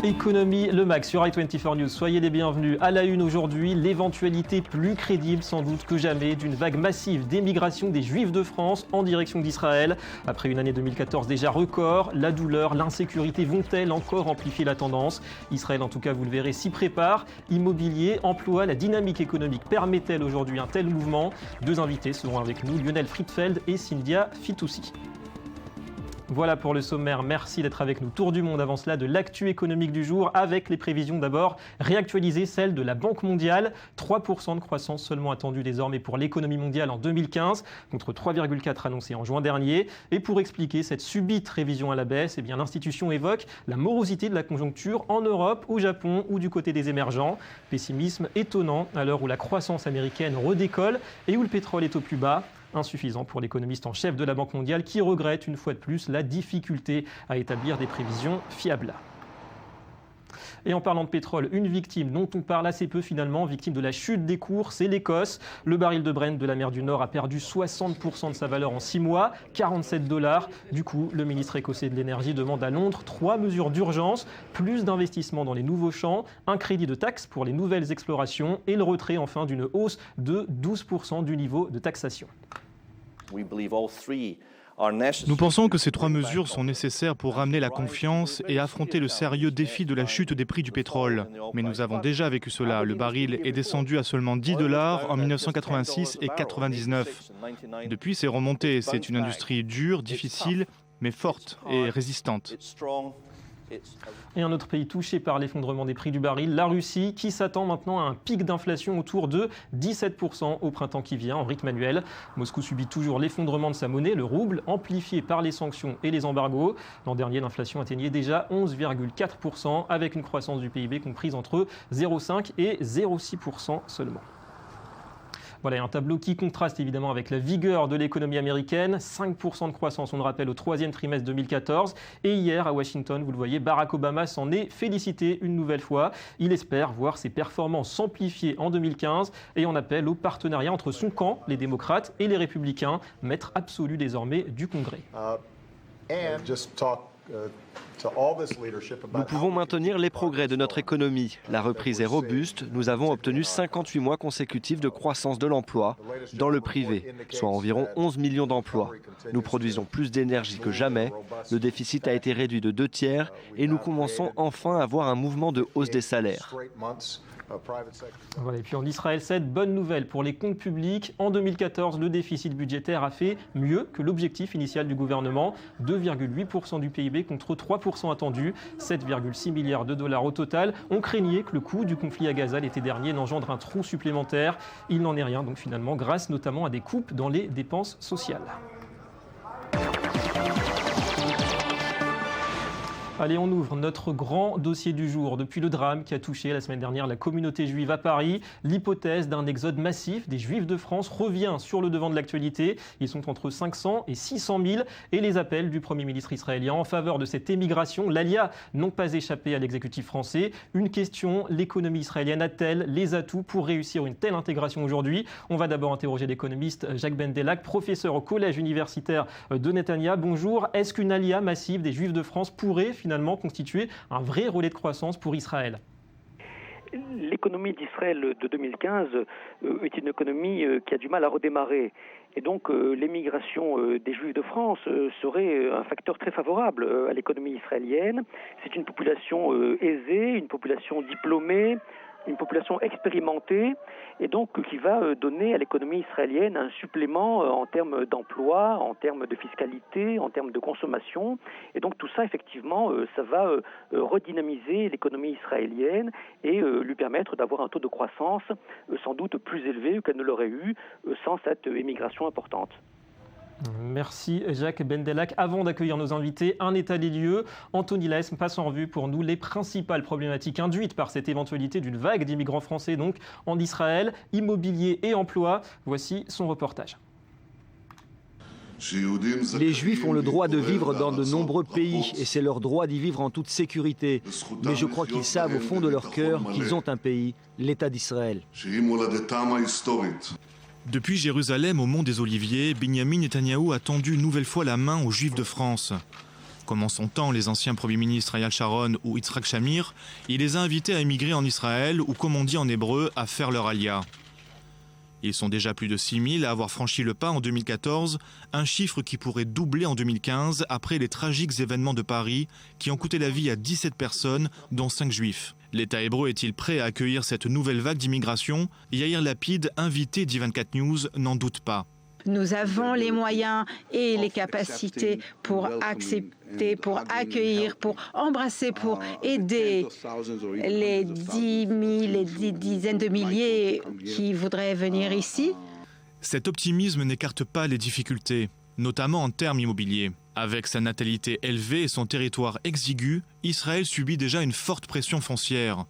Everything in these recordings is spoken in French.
Économie, le MAC sur i24 News. Soyez les bienvenus. À la une aujourd'hui, l'éventualité plus crédible sans doute que jamais d'une vague massive d'émigration des Juifs de France en direction d'Israël. Après une année 2014 déjà record, la douleur, l'insécurité vont-elles encore amplifier la tendance? Israël, en tout cas, vous le verrez, s'y prépare. Immobilier, emploi, la dynamique économique permet-elle aujourd'hui un tel mouvement? Deux invités seront avec nous, Lionel Friedfeld et Cynthia Fitoussi. Voilà pour le sommaire, merci d'être avec nous. Tour du monde avant cela de l'actu économique du jour avec les prévisions d'abord réactualisées, celles de la Banque mondiale. 3% de croissance seulement attendue désormais pour l'économie mondiale en 2015 contre 3,4 annoncés en juin dernier. Et pour expliquer cette subite révision à la baisse, l'institution évoque la morosité de la conjoncture en Europe, au Japon ou du côté des émergents. Pessimisme étonnant à l'heure où la croissance américaine redécolle et où le pétrole est au plus bas. Insuffisant pour l'économiste en chef de la Banque mondiale qui regrette une fois de plus la difficulté à établir des prévisions fiables. Et en parlant de pétrole, une victime dont on parle assez peu finalement, victime de la chute des cours, c'est l'Écosse. Le baril de Brent de la mer du Nord a perdu 60% de sa valeur en 6 mois, 47 $. Du coup, le ministre écossais de l'énergie demande à Londres 3 mesures d'urgence, plus d'investissements dans les nouveaux champs, un crédit de taxe pour les nouvelles explorations et le retrait enfin d'une hausse de 12% du niveau de taxation. Nous pensons que ces 3 mesures sont nécessaires pour ramener la confiance et affronter le sérieux défi de la chute des prix du pétrole. Mais nous avons déjà vécu cela. Le baril est descendu à seulement 10 $ en 1986 et 1999. Depuis, c'est remonté. C'est une industrie dure, difficile, mais forte et résistante. Et un autre pays touché par l'effondrement des prix du baril, la Russie, qui s'attend maintenant à un pic d'inflation autour de 17% au printemps qui vient, en rythme annuel. Moscou subit toujours l'effondrement de sa monnaie, le rouble, amplifié par les sanctions et les embargos. L'an dernier, l'inflation atteignait déjà 11,4%, avec une croissance du PIB comprise entre 0,5 et 0,6% seulement. Voilà un tableau qui contraste évidemment avec la vigueur de l'économie américaine. 5% de croissance, on le rappelle, au troisième trimestre 2014. Et hier, à Washington, vous le voyez, Barack Obama s'en est félicité une nouvelle fois. Il espère voir ses performances s'amplifier en 2015 et en appelle au partenariat entre son camp, les démocrates, et les républicains, maître absolu désormais du Congrès. Nous pouvons maintenir les progrès de notre économie. La reprise est robuste. Nous avons obtenu 58 mois consécutifs de croissance de l'emploi dans le privé, soit environ 11 millions d'emplois. Nous produisons plus d'énergie que jamais. Le déficit a été réduit de 2/3 et nous commençons enfin à voir un mouvement de hausse des salaires. Voilà, et puis en Israël, cette bonne nouvelle pour les comptes publics. En 2014, le déficit budgétaire a fait mieux que l'objectif initial du gouvernement, 2,8% du PIB contre 3% attendu, 7,6 milliards de dollars au total. On craignait que le coût du conflit à Gaza l'été dernier n'engendre un trou supplémentaire. Il n'en est rien donc finalement, grâce notamment à des coupes dans les dépenses sociales. Allez, on ouvre notre grand dossier du jour. Depuis le drame qui a touché la semaine dernière la communauté juive à Paris, l'hypothèse d'un exode massif des Juifs de France revient sur le devant de l'actualité. Ils sont entre 500 et 600 000 et les appels du Premier ministre israélien en faveur de cette émigration, l'ALIA, n'ont pas échappé à l'exécutif français. Une question, l'économie israélienne a-t-elle les atouts pour réussir une telle intégration aujourd'hui? On va d'abord interroger l'économiste Jacques Bendelak, professeur au collège universitaire de Netanya. Bonjour, est-ce qu'une ALIA massive des Juifs de France pourrait finalement constituer un vrai relais de croissance pour Israël? L'économie d'Israël de 2015 est une économie qui a du mal à redémarrer. Et donc l'émigration des Juifs de France serait un facteur très favorable à l'économie israélienne. C'est une population aisée, une population diplômée, une population expérimentée et donc qui va donner à l'économie israélienne un supplément en termes d'emploi, en termes de fiscalité, en termes de consommation. Et donc tout ça, effectivement, ça va redynamiser l'économie israélienne et lui permettre d'avoir un taux de croissance sans doute plus élevé qu'elle ne l'aurait eu sans cette émigration importante. Merci Jacques Bendelak. Avant d'accueillir nos invités, un état des lieux. Anthony Lesme passe en revue pour nous les principales problématiques induites par cette éventualité d'une vague d'immigrants français donc en Israël, immobilier et emploi. Voici son reportage. Les Juifs ont le droit de vivre dans de nombreux pays et c'est leur droit d'y vivre en toute sécurité. Mais je crois qu'ils savent au fond de leur cœur qu'ils ont un pays, l'État d'Israël. Depuis Jérusalem au mont des Oliviers, Binyamin Netanyahou a tendu une nouvelle fois la main aux Juifs de France. Comme en son temps les anciens premiers ministres Ariel Sharon ou Yitzhak Shamir, il les a invités à émigrer en Israël ou, comme on dit en hébreu, à faire leur alia. Ils sont déjà plus de 6 000 à avoir franchi le pas en 2014, un chiffre qui pourrait doubler en 2015 après les tragiques événements de Paris qui ont coûté la vie à 17 personnes, dont 5 juifs. L'État hébreu est-il prêt à accueillir cette nouvelle vague d'immigration? Yair Lapid, invité d'I24 News, n'en doute pas. Nous avons les moyens et les capacités pour accepter, pour accueillir, pour embrasser, pour aider les 10 000, les dizaines de milliers qui voudraient venir ici. Cet optimisme n'écarte pas les difficultés, notamment en termes immobiliers. Avec sa natalité élevée et son territoire exigu, Israël subit déjà une forte pression foncière.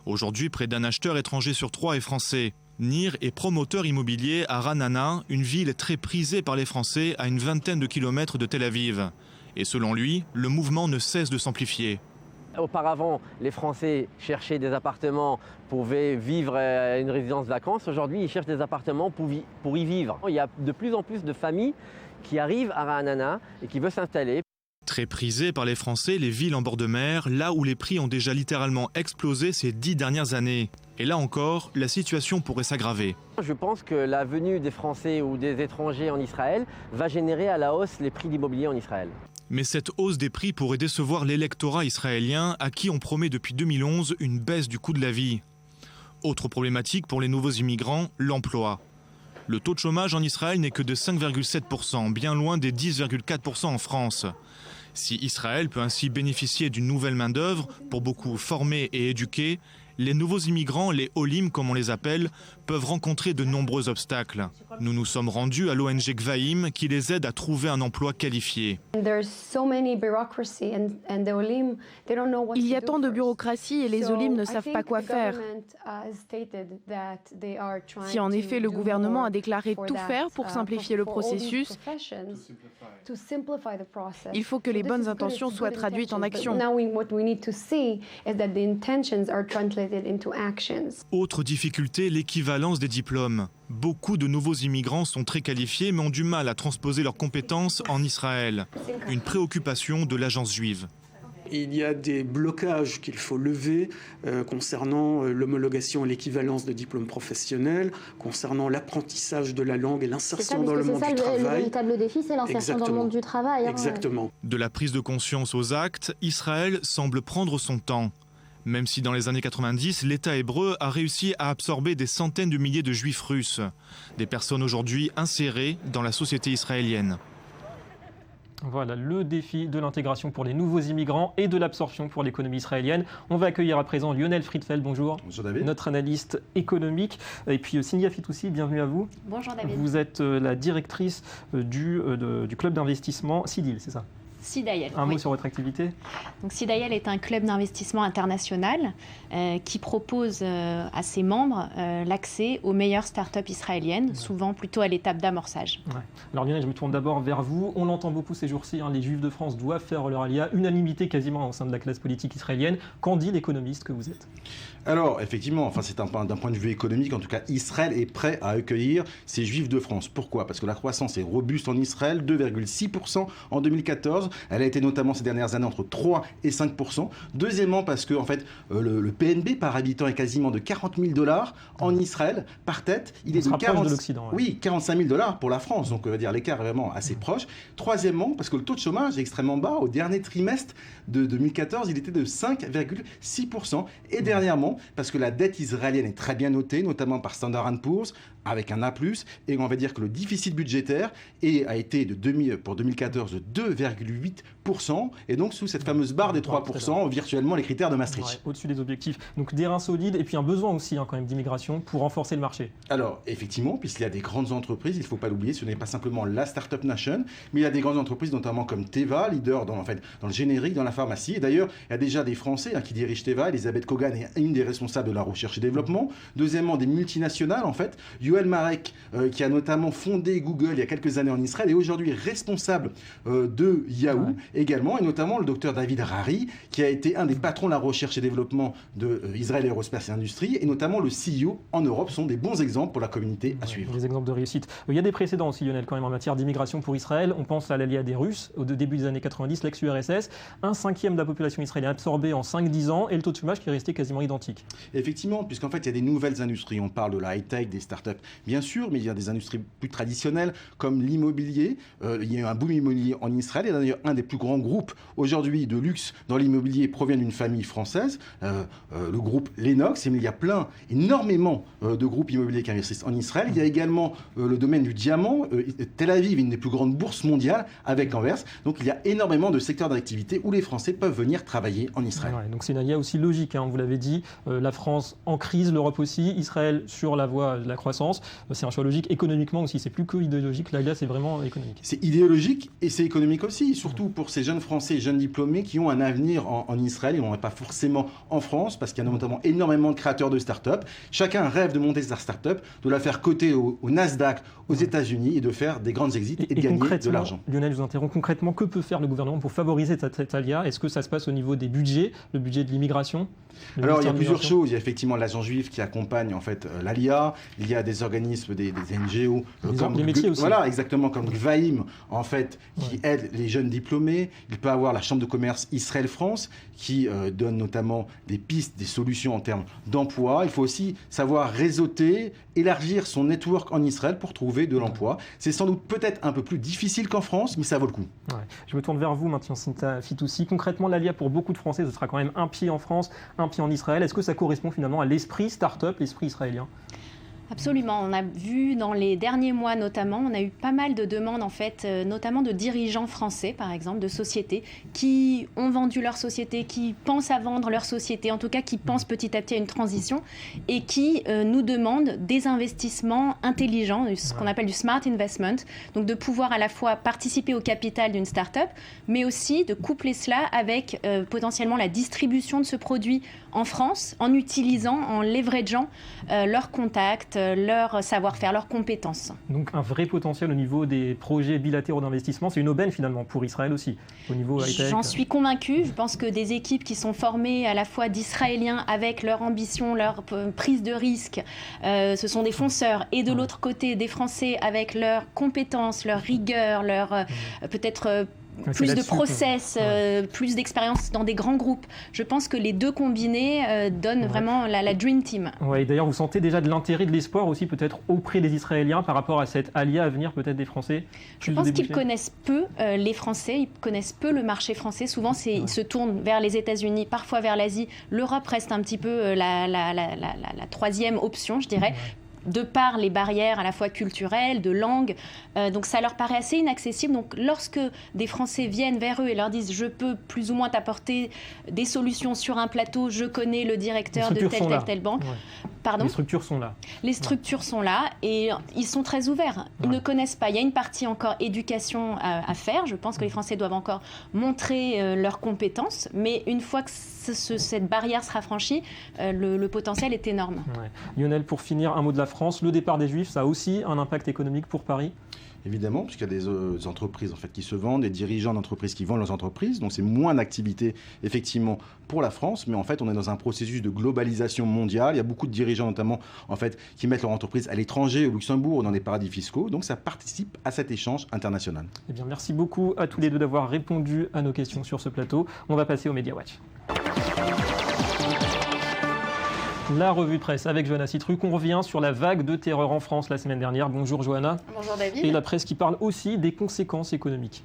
Aujourd'hui, près d'un acheteur étranger sur 3 est français. Nir est promoteur immobilier à Ra'anana, une ville très prisée par les Français à une vingtaine de kilomètres de Tel Aviv. Et selon lui, le mouvement ne cesse de s'amplifier. Auparavant, les Français cherchaient des appartements pour vivre à une résidence de vacances. Aujourd'hui, ils cherchent des appartements pour y vivre. Il y a de plus en plus de familles qui arrivent à Ra'anana et qui veulent s'installer. Très prisées par les Français, les villes en bord de mer, là où les prix ont déjà littéralement explosé ces 10 dernières années. Et là encore, la situation pourrait s'aggraver. Je pense que la venue des Français ou des étrangers en Israël va générer à la hausse les prix de l'immobilier en Israël. Mais cette hausse des prix pourrait décevoir l'électorat israélien à qui on promet depuis 2011 une baisse du coût de la vie. Autre problématique pour les nouveaux immigrants, l'emploi. Le taux de chômage en Israël n'est que de 5,7%, bien loin des 10,4% en France. Si Israël peut ainsi bénéficier d'une nouvelle main-d'œuvre, pour beaucoup formée et éduquée, les nouveaux immigrants, les Olim comme on les appelle, peuvent rencontrer de nombreux obstacles. Nous nous sommes rendus à l'ONG Gvaim qui les aide à trouver un emploi qualifié. Il y a tant de bureaucratie et les Olim ne savent pas quoi faire. Si en effet le gouvernement a déclaré tout faire pour simplifier le processus, il faut que les bonnes intentions soient traduites en action. Autre difficulté, l'équivalence des diplômes. Beaucoup de nouveaux immigrants sont très qualifiés mais ont du mal à transposer leurs compétences en Israël. Une préoccupation de l'agence juive. Il y a des blocages qu'il faut lever concernant l'homologation et l'équivalence de diplômes professionnels, concernant l'apprentissage de la langue et l'insertion dans le monde du travail. Le véritable défi, c'est l'insertion dans le monde du travail. Exactement. De la prise de conscience aux actes, Israël semble prendre son temps. Même si dans les années 90, l'État hébreu a réussi à absorber des centaines de milliers de juifs russes, des personnes aujourd'hui insérées dans la société israélienne. Voilà le défi de l'intégration pour les nouveaux immigrants et de l'absorption pour l'économie israélienne. On va accueillir à présent Lionel Friedfeld, bonjour. Bonjour David. Notre analyste économique. Et puis Sindia Fitoussi, bienvenue à vous. Bonjour David. Vous êtes la directrice du club d'investissement CIDIL, c'est ça? CIDAIL. Un mot sur votre activité? Donc CIDAIL est un club d'investissement international qui propose à ses membres l'accès aux meilleures startups israéliennes, souvent plutôt à l'étape d'amorçage. Ouais. Alors Lionel, je me tourne d'abord vers vous. On l'entend beaucoup ces jours-ci, les Juifs de France doivent faire leur alia, unanimité quasiment au sein de la classe politique israélienne. Qu'en dit l'économiste que vous êtes? Alors, effectivement, c'est d'un point de vue économique, en tout cas, Israël est prêt à accueillir ces Juifs de France. Pourquoi? Parce que la croissance est robuste en Israël, 2,6% en 2014. Elle a été notamment ces dernières années entre 3 et 5%. Deuxièmement, parce que le PNB par habitant est quasiment de $40 000 en Israël par tête. Il est de 40... de l'Occident. Ouais. Oui, $45 000 pour la France. Donc, on va dire l'écart est vraiment assez proche. Troisièmement, parce que le taux de chômage est extrêmement bas. Au dernier trimestre de 2014, il était de 5,6%. Et dernièrement, parce que la dette israélienne est très bien notée, notamment par Standard & Poor's, avec un A+, et on va dire que le déficit budgétaire a été pour 2014 de 2,8%, et donc sous cette fameuse barre des 3%, virtuellement les critères de Maastricht. Ouais, au-dessus des objectifs. Donc des reins solides, et puis un besoin aussi quand même d'immigration pour renforcer le marché. Alors effectivement, puisqu'il y a des grandes entreprises, il ne faut pas l'oublier, ce n'est pas simplement la Startup Nation, mais il y a des grandes entreprises, notamment comme Teva, leader dans le générique, dans la pharmacie. Et d'ailleurs, il y a déjà des Français qui dirigent Teva. Elisabeth Kogan est une des responsables de la recherche et développement. Deuxièmement, des multinationales, Yoel Marek, qui a notamment fondé Google il y a quelques années en Israël, est aujourd'hui responsable de Yahoo. Netanyahou également, et notamment le docteur David Harari, qui a été un des patrons de la recherche et développement de Israel Aerospace et Industrie, et notamment le CEO en Europe sont des bons exemples pour la communauté à suivre. Des exemples de réussite. Il y a des précédents aussi, Lionel, quand même, en matière d'immigration pour Israël. On pense à l'allié des Russes, au début des années 90, l'ex-URSS. 1/5 de la population israélienne absorbée en 5-10 ans, et le taux de chômage qui est resté quasiment identique. Effectivement, puisqu'en fait, il y a des nouvelles industries. On parle de la high-tech, des startups, bien sûr, mais il y a des industries plus traditionnelles, comme l'immobilier. Il y a eu un boom immobilier en Israël, et d'ailleurs, un des plus grands groupes aujourd'hui de luxe dans l'immobilier provient d'une famille française, le groupe Lennox. Il y a énormément de groupes immobiliers qui investissent en Israël. Il y a également le domaine du diamant. Tel Aviv, une des plus grandes bourses mondiales, avec Anvers. Donc il y a énormément de secteurs d'activité où les Français peuvent venir travailler en Israël. Ouais, donc c'est une alliance aussi logique, hein, vous l'avez dit. La France en crise, l'Europe aussi, Israël sur la voie de la croissance. C'est un choix logique économiquement aussi. C'est plus que idéologique, l'alliance c'est vraiment économique. C'est idéologique et c'est économique aussi, surtout pour ces jeunes Français, jeunes diplômés qui ont un avenir en Israël. Ils n'en ont pas forcément en France parce qu'il y a notamment énormément de créateurs de start-up. Chacun rêve de monter sa start-up, de la faire coter au Nasdaq aux États-Unis et de faire des grandes exits et de gagner de l'argent. Lionel, je vous interromps. Concrètement, que peut faire le gouvernement pour favoriser cette alliance? Est-ce que ça se passe au niveau des budgets, le budget de l'immigration? Alors, il y a plusieurs choses. Il y a effectivement l'agence juive qui accompagne en fait l'ALIA. Il y a des organismes, des NGO, comme les métiers aussi. Voilà, exactement, comme Gvaim, en fait, qui aide les jeunes diplômés. Il peut avoir la Chambre de commerce Israël-France qui donne notamment des pistes, des solutions en termes d'emploi. Il faut aussi savoir réseauter, élargir son network en Israël pour trouver de l'emploi. C'est sans doute peut-être un peu plus difficile qu'en France, mais ça vaut le coup. Ouais. Je me tourne vers vous maintenant, Cinta Fitoussi. Concrètement, l'ALIA, pour beaucoup de Français, ce sera quand même un pied en France, un pied en Israël. Est-ce que ça correspond finalement à l'esprit start-up, l'esprit israélien ? Absolument. On a vu dans les derniers mois notamment, on a eu pas mal de demandes en fait, notamment de dirigeants français par exemple, de sociétés qui ont vendu leur société, qui pensent à vendre leur société, en tout cas qui pensent petit à petit à une transition et qui nous demandent des investissements intelligents, ce qu'on appelle du smart investment, donc de pouvoir à la fois participer au capital d'une start-up, mais aussi de coupler cela avec potentiellement la distribution de ce produit en France en utilisant, en leverageant leurs contacts, leur savoir-faire, leurs compétences. Donc un vrai potentiel au niveau des projets bilatéraux d'investissement, c'est une aubaine finalement pour Israël aussi, au niveau high-tech. J'en suis convaincue, je pense que des équipes qui sont formées à la fois d'Israéliens avec leur ambition, leur prise de risque, ce sont des fonceurs, et de l'autre côté des Français avec leurs compétences, leur rigueur, leur peut-être... plus de process, plus d'expérience dans des grands groupes. Je pense que les deux combinés donnent vraiment la Dream Team. Ouais, d'ailleurs, vous sentez déjà de l'intérêt, de l'espoir aussi peut-être auprès des Israéliens par rapport à cette alliance à venir peut-être des Français? Je pense qu'ils connaissent peu les Français, ils connaissent peu le marché français. Souvent, ils se tournent vers les États-Unis, parfois vers l'Asie. L'Europe reste un petit peu la troisième option, je dirais. De par les barrières à la fois culturelles, de langue. Donc ça leur paraît assez inaccessible. Donc lorsque des Français viennent vers eux et leur disent « je peux plus ou moins t'apporter des solutions sur un plateau, je connais le directeur de telle banque ». Pardon ? Les structures sont là. Les structures sont là et ils sont très ouverts. Ils ne connaissent pas. Il y a une partie encore éducation à faire. Je pense que les Français doivent encore montrer leurs compétences. Mais une fois que cette barrière sera franchie, le potentiel est énorme. Ouais. Lionel, pour finir, un mot de la France. Le départ des Juifs, ça a aussi un impact économique pour Paris ? Évidemment, puisqu'il y a des entreprises en fait, qui se vendent, des dirigeants d'entreprises qui vendent leurs entreprises. Donc c'est moins d'activité, effectivement, pour la France. Mais en fait, on est dans un processus de globalisation mondiale. Il y a beaucoup de dirigeants, notamment, en fait, qui mettent leur entreprise à l'étranger, au Luxembourg ou dans des paradis fiscaux. Donc ça participe à cet échange international. Eh bien, merci beaucoup à tous les deux d'avoir répondu à nos questions sur ce plateau. On va passer au Media Watch. La revue de presse avec Johanna Citruc. On revient sur la vague de terreur en France la semaine dernière. Bonjour Johanna. Bonjour David. Et la presse qui parle aussi des conséquences économiques.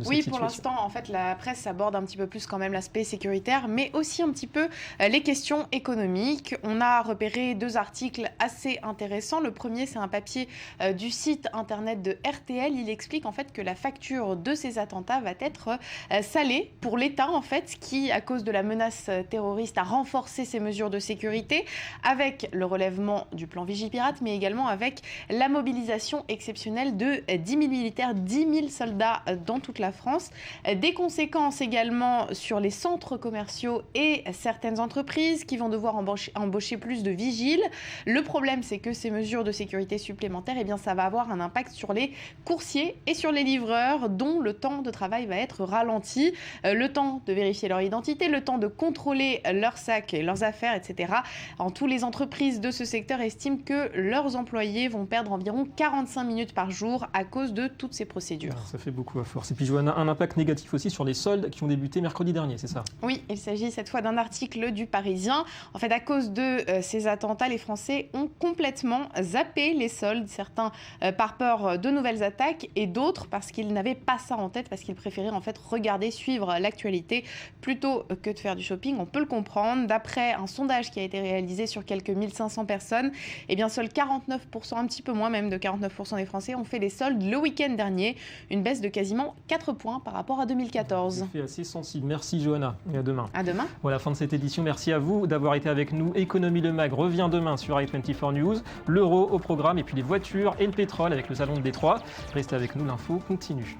Oui, pour l'instant, en fait, la presse aborde un petit peu plus quand même l'aspect sécuritaire, mais aussi un petit peu les questions économiques. On a repéré 2 articles assez intéressants. Le premier, c'est un papier du site internet de RTL. Il explique en fait que la facture de ces attentats va être salée pour l'État, en fait, qui, à cause de la menace terroriste, a renforcé ses mesures de sécurité avec le relèvement du plan Vigipirate, mais également avec la mobilisation exceptionnelle de 10 000 militaires, 10 000 soldats dans toute la France. Des conséquences également sur les centres commerciaux et certaines entreprises qui vont devoir embaucher plus de vigiles. Le problème, c'est que ces mesures de sécurité supplémentaires, eh bien, ça va avoir un impact sur les coursiers et sur les livreurs, dont le temps de travail va être ralenti. Le temps de vérifier leur identité, le temps de contrôler leurs sacs et leurs affaires, etc. En tout, les entreprises de ce secteur estiment que leurs employés vont perdre environ 45 minutes par jour à cause de toutes ces procédures. Ça fait beaucoup à force. Et puis Johanna, un impact négatif aussi sur les soldes qui ont débuté mercredi dernier, c'est ça? Oui, il s'agit cette fois d'un article du Parisien. En fait, à cause de ces attentats, les Français ont complètement zappé les soldes, certains par peur de nouvelles attaques et d'autres parce qu'ils n'avaient pas ça en tête, parce qu'ils préféraient en fait regarder, suivre l'actualité plutôt que de faire du shopping. On peut le comprendre. D'après un sondage qui a été réalisé sur quelques 1500 personnes, eh bien seuls 49%, un petit peu moins même de 49% des Français ont fait les soldes le week-end dernier, une baisse de quasiment 4 points par rapport à 2014. C'est assez sensible. Merci Johanna et à demain. À demain. Voilà, fin de cette édition. Merci à vous d'avoir été avec nous. Économie Le Mag revient demain sur i24 News. L'euro au programme et puis les voitures et le pétrole avec le salon de Détroit. Restez avec nous, l'info continue.